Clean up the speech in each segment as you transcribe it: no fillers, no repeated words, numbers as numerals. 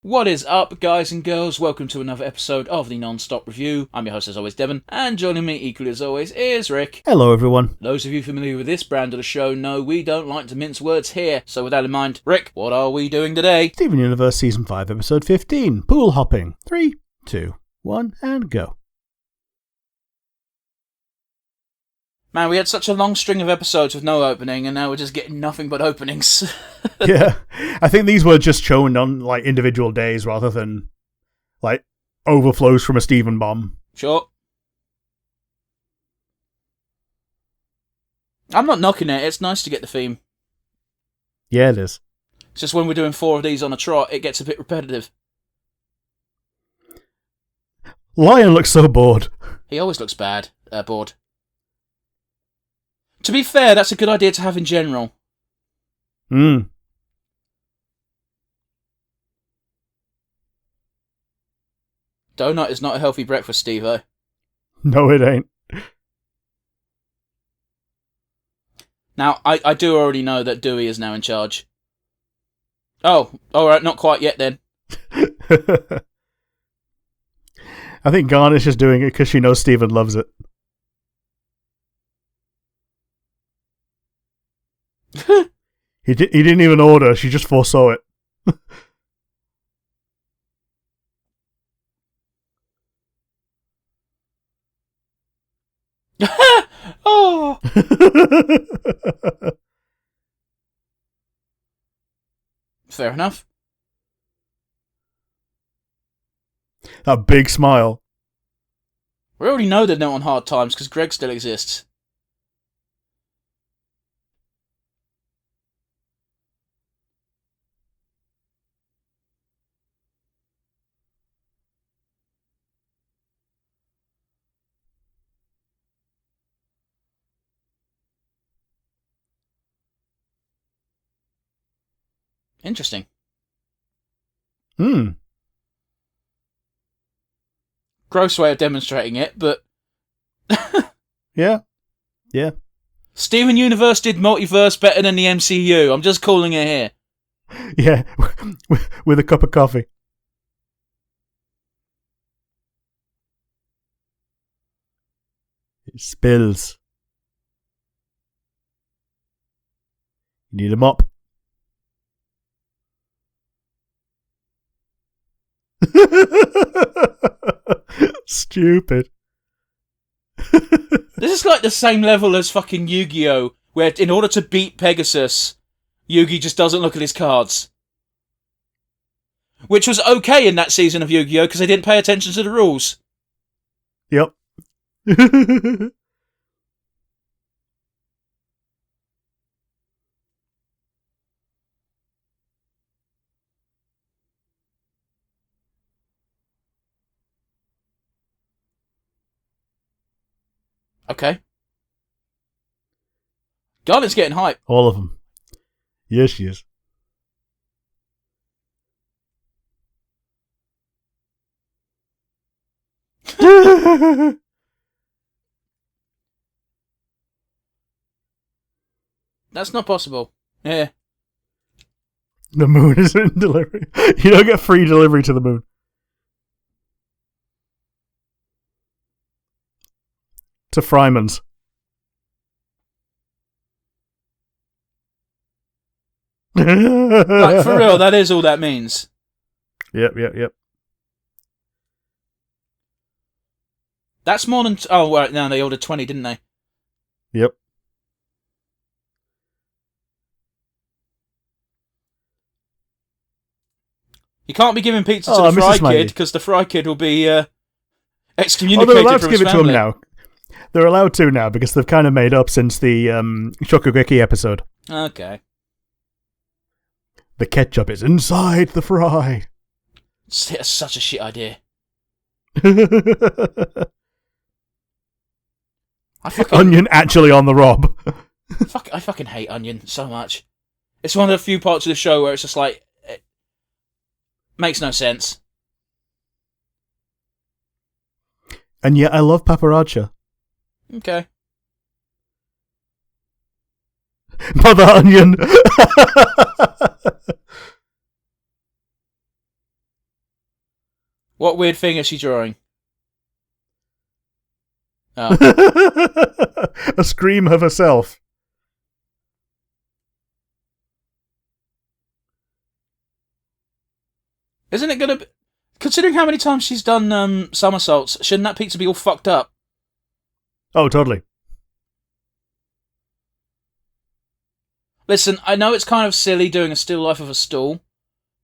What is up, guys and girls? Welcome to another episode of the Nonstop Review. I'm your host, as always, Devon, and joining me equally as always is Rick. Hello, everyone. Those of you familiar with this brand of the show know we don't like to mince words here. So with that in mind, Rick, what are we doing today? Steven Universe Season 5, Episode 15, Pool Hopping. 3, 2, 1, and go. Man, we had such a long string of episodes with no opening, and now we're just getting nothing but openings. Yeah, I think these were just shown on like individual days rather than like overflows from a Steven bomb. Sure. I'm not knocking it, it's nice to get the theme. Yeah, it is. It's just when we're doing 4 of these on a trot, it gets a bit repetitive. Lion looks so bored. He always looks bored. To be fair, that's a good idea to have in general. Hmm. Donut is not a healthy breakfast, Steve-o. No, it ain't. Now, I do already know that Dewey is now in charge. Oh, alright, not quite yet then. I think Garnet's just doing it because she knows Steven loves it. He didn't even order, she just foresaw it. Oh! Fair enough. That big smile. We already know they're not on hard times because Greg still exists. Interesting. Gross way of demonstrating it, but... Yeah. Steven Universe did multiverse better than the MCU. I'm just calling it here. Yeah, with a cup of coffee. It spills. You need a mop. Stupid. This is like the same level as fucking Yu-Gi-Oh! Where in order to beat Pegasus, Yugi just doesn't look at his cards. Which was okay in that season of Yu-Gi-Oh! Because they didn't pay attention to the rules. Yep. Okay. Garnet's getting hype. All of them. Yes, she is. That's not possible. Yeah. The moon is in delivery. You don't get free delivery to the moon. To Fryman's. Like, for real, that is all that means. Yep. That's more than... Oh, right, no, they ordered 20, didn't they? Yep. You can't be giving pizza to the Fry Kid, because the Fry Kid will be excommunicated they're allowed from to give his it to him family. now. They're allowed to now, because they've kind of made up since the Shokugeki episode. Okay. The ketchup is inside the fry. It's such a shit idea. Onion actually on the rob. I fucking hate Onion so much. It's one of the few parts of the show where it's just like... It makes no sense. And yet I love paparazzi. Okay. Mother Onion. What weird thing is she drawing? Oh. A scream of herself. Isn't it gonna be... Considering how many times she's done somersaults, shouldn't that pizza be all fucked up? Oh, totally. Listen, I know it's kind of silly doing a still life of a stool,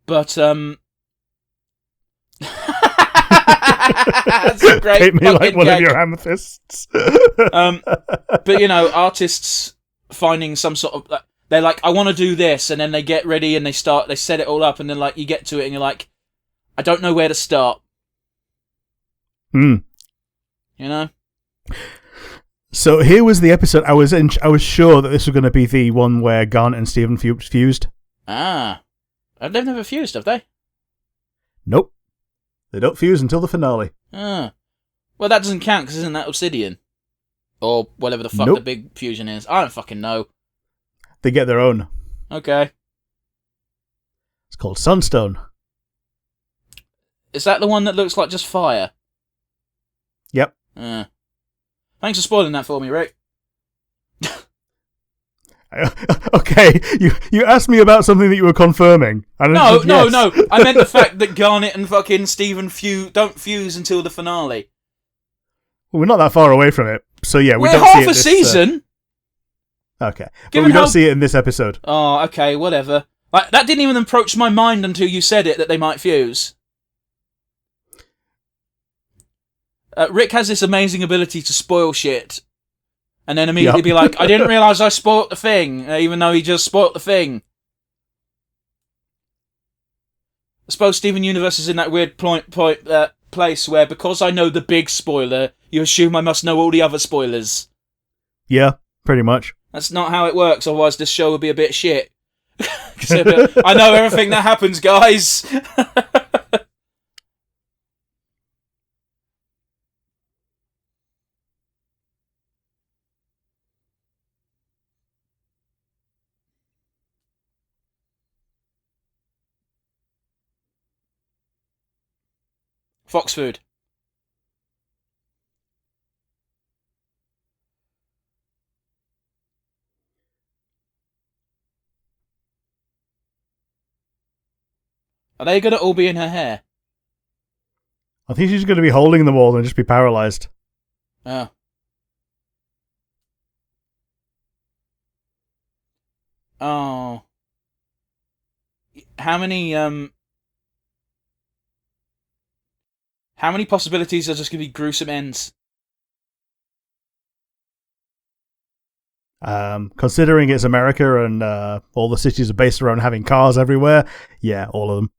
but that's a great Hit me like one gag. of your amethysts. But you know, artists finding some sort of... They're like, I want to do this, and then they get ready and they set it all up, and then like you get to it and you're like, I don't know where to start. You know? So here was the episode. I was sure that this was going to be the one where Garnet and Steven fused. Ah. They've never fused, have they? Nope. They don't fuse until the finale. Ah. Well, that doesn't count, because isn't that obsidian? Or whatever the fuck the big fusion is. I don't fucking know. They get their own. Okay. It's called Sunstone. Is that the one that looks like just fire? Yep. Thanks for spoiling that for me, Rick. Okay, you asked me about something that you were confirming. And No. yes. I meant the fact that Garnet and fucking Steven don't fuse until the finale. Well, we're not that far away from it, so yeah, we We're don't half see it a season. Okay, but Given we don't how- see it in this episode. Oh, okay, whatever. Like, that didn't even approach my mind until you said it, that they might fuse. Rick has this amazing ability to spoil shit, and then immediately be like, I didn't realise I spoilt the thing, even though he just spoilt the thing. I suppose Steven Universe is in that weird place where, because I know the big spoiler, you assume I must know all the other spoilers. Yeah, pretty much. That's not how it works, otherwise this show would be a bit shit. I know everything that happens, guys! Fox food. Are they going to all be in her hair? I think she's going to be holding them all and just be paralysed. Oh. Oh. How many possibilities are just going to be gruesome ends? Considering it's America and all the cities are based around having cars everywhere, yeah, all of them.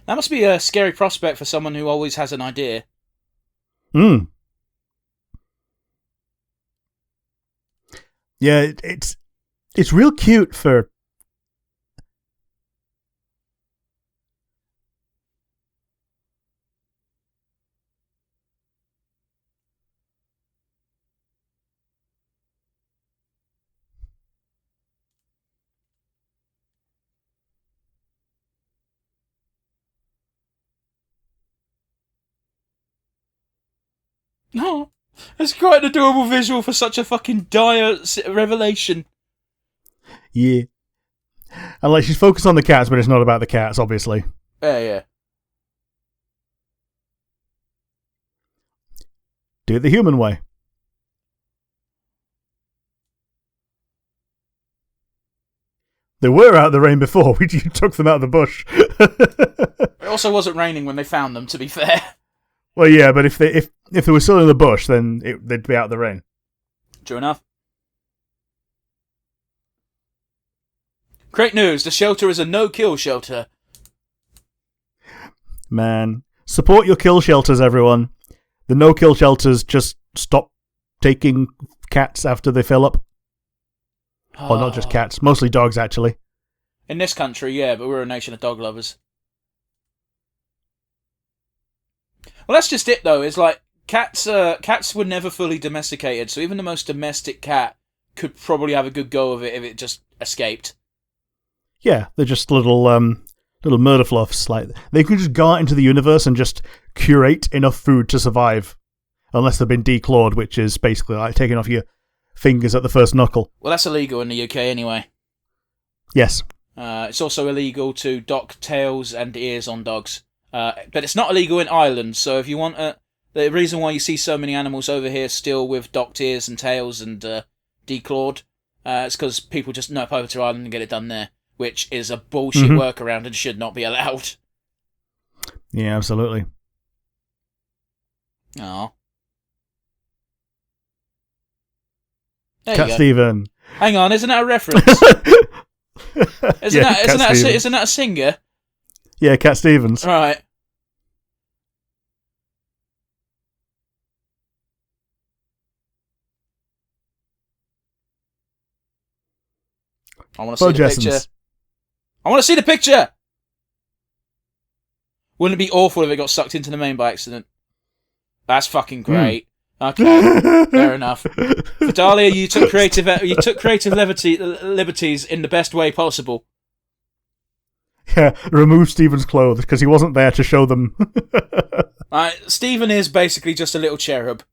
That must be a scary prospect for someone who always has an idea. Yeah, it's real cute for... No, it's quite an adorable visual for such a fucking dire revelation. Yeah. And like, she's focused on the cats, but it's not about the cats, obviously. Yeah. Do it the human way. They were out of the rain before. We took them out of the bush. It also wasn't raining when they found them, to be fair. Well, yeah, but if they were still in the bush, then they'd be out of the rain. True enough. Great news, the shelter is a no-kill shelter. Man, support your kill shelters, everyone. The no-kill shelters just stop taking cats after they fill up. Well, not just cats, mostly dogs, actually. In this country, yeah, but we're a nation of dog lovers. Well, that's just it, though. It's like cats were never fully domesticated, so even the most domestic cat could probably have a good go of it if it just escaped. Yeah, they're just little murder fluffs. Like, they can just go out into the universe and just curate enough food to survive, unless they've been declawed, which is basically like taking off your fingers at the first knuckle. Well, that's illegal in the UK anyway. Yes. It's also illegal to dock tails and ears on dogs. But it's not illegal in Ireland, so if you want the reason why you see so many animals over here still with docked ears and tails and declawed, it's because people just nip over to Ireland and get it done there, which is a bullshit workaround and should not be allowed. Yeah, absolutely. Oh. Cat Stephen. Hang on, isn't that a reference? Isn't that a singer? Yeah, Cat Stevens. Right. I want to see the picture. I want to see the picture! Wouldn't it be awful if it got sucked into the main by accident? That's fucking great. Okay, fair enough. Vidalia, you took creative liberties in the best way possible. Yeah, remove Stephen's clothes because he wasn't there to show them. Stephen is basically just a little cherub.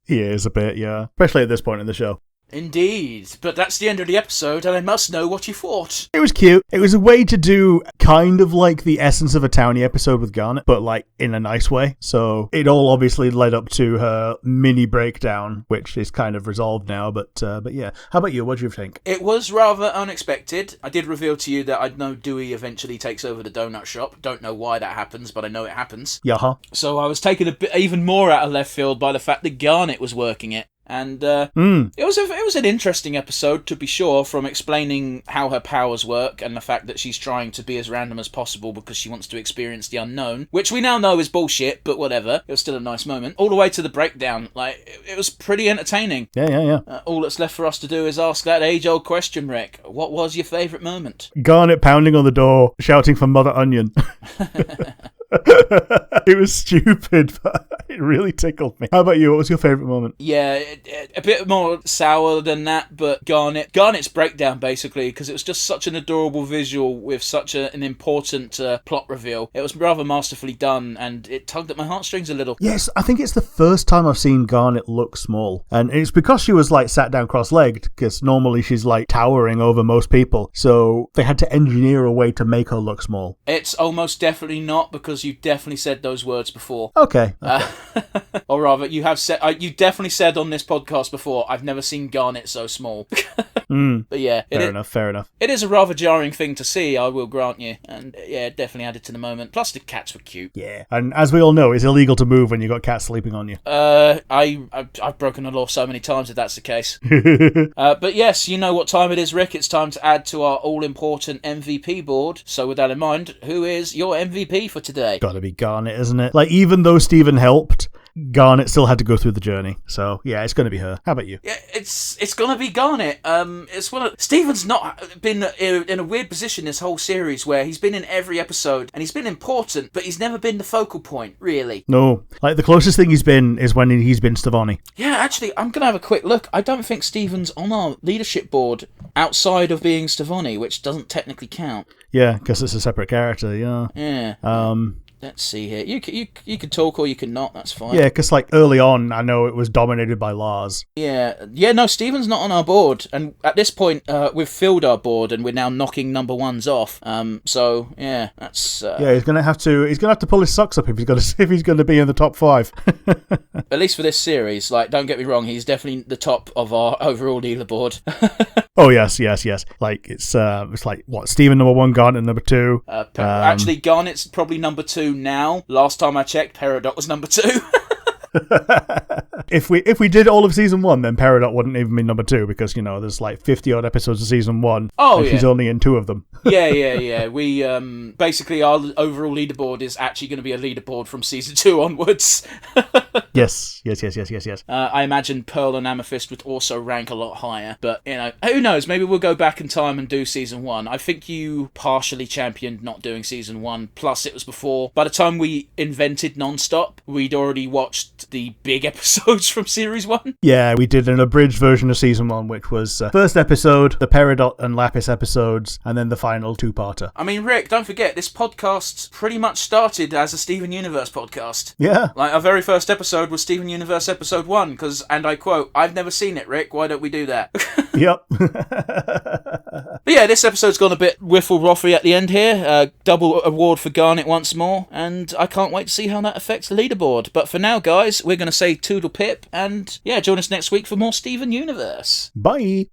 He is a bit, yeah. Especially at this point in the show. Indeed, but that's the end of the episode, and I must know what you thought. It was cute. It was a way to do kind of like the Essence of a Townie episode with Garnet, but like in a nice way. So it all obviously led up to her mini breakdown, which is kind of resolved now. But yeah, how about you? What do you think? It was rather unexpected. I did reveal to you that I know Dewey eventually takes over the donut shop. Don't know why that happens, but I know it happens. Yeah. So I was taken a bit even more out of left field by the fact that Garnet was working it. And it was an interesting episode, to be sure, from explaining how her powers work and the fact that she's trying to be as random as possible because she wants to experience the unknown, which we now know is bullshit, but whatever. It was still a nice moment. All the way to the breakdown. Like, it was pretty entertaining. Yeah. All that's left for us to do is ask that age-old question, Rick. What was your favourite moment? Garnet pounding on the door, shouting for Mother Onion. It was stupid, but it really tickled me. How about you? What was your favourite moment? Yeah, a bit more sour than that, but Garnet's breakdown, basically, because it was just such an adorable visual with such an important plot reveal. It was rather masterfully done, and it tugged at my heartstrings a little. Yes, I think it's the first time I've seen Garnet look small. And it's because she was, like, sat down cross-legged, because normally she's, like, towering over most people. So they had to engineer a way to make her look small. It's almost definitely not, because you definitely said those words before. Okay. Or rather, you you definitely said on this podcast before, I've never seen Garnet so small. But yeah. Fair enough. It is a rather jarring thing to see, I will grant you. And yeah, it definitely added to the moment. Plus the cats were cute. Yeah. And as we all know, it's illegal to move when you've got cats sleeping on you. I've broken the law so many times if that's the case. But yes, you know what time it is, Rick. It's time to add to our all-important MVP board. So with that in mind, who is your MVP for today? Gotta be Garnet, isn't it? Like, even though Stephen helped, Garnet still had to go through the journey. So yeah, it's gonna be her. How about you? Yeah, it's gonna be Garnet. It's one of Stephen's not been in a weird position this whole series where he's been in every episode and he's been important, but he's never been the focal point, really. No, like the closest thing he's been is when he's been Stevonnie. Yeah, actually, I'm gonna have a quick look. I don't think Stephen's on our leadership board outside of being Stevonnie, which doesn't technically count. Yeah, because it's a separate character. Yeah. Yeah. Let's see here. You can talk or you can not. That's fine. Yeah, because like early on, I know it was dominated by Lars. Yeah. No, Stephen's not on our board, and at this point, we've filled our board, and we're now knocking number ones off. So yeah, that's. Yeah, he's gonna have to pull his socks up if he's gonna be in the top 5. At least for this series. Like, don't get me wrong, he's definitely the top of our overall leaderboard. Oh yes. Like it's like what, Stephen number 1, Garnet number 2. Actually, Garnet's probably number 2 now. Last time I checked, Peridot was number 2. If we did all of season 1, then Peridot wouldn't even be number 2 because, there's like 50 odd episodes of season 1. Oh, and yeah. she's only in 2 of them. Yeah. We, basically, our overall leaderboard is actually going to be a leaderboard from season 2 onwards. Yes. I imagine Pearl and Amethyst would also rank a lot higher, but, who knows? Maybe we'll go back in time and do season 1. I think you partially championed not doing season 1, plus it was before. By the time we invented Nonstop, we'd already watched the big episodes from series 1. Yeah, we did an abridged version of season 1, which was first episode, the Peridot and Lapis episodes, and then the final 2-parter. I mean, Rick, don't forget, this podcast pretty much started as a Steven Universe podcast. Yeah. Like, our very first episode was Steven Universe episode 1, and I quote, "I've never seen it, Rick, why don't we do that?" Yep. But yeah, this episode's gone a bit whiffle-roffy at the end here. Double award for Garnet once more, and I can't wait to see how that affects the leaderboard. But for now, guys, we're going to say toodle pip, and yeah, join us next week for more Steven Universe. Bye.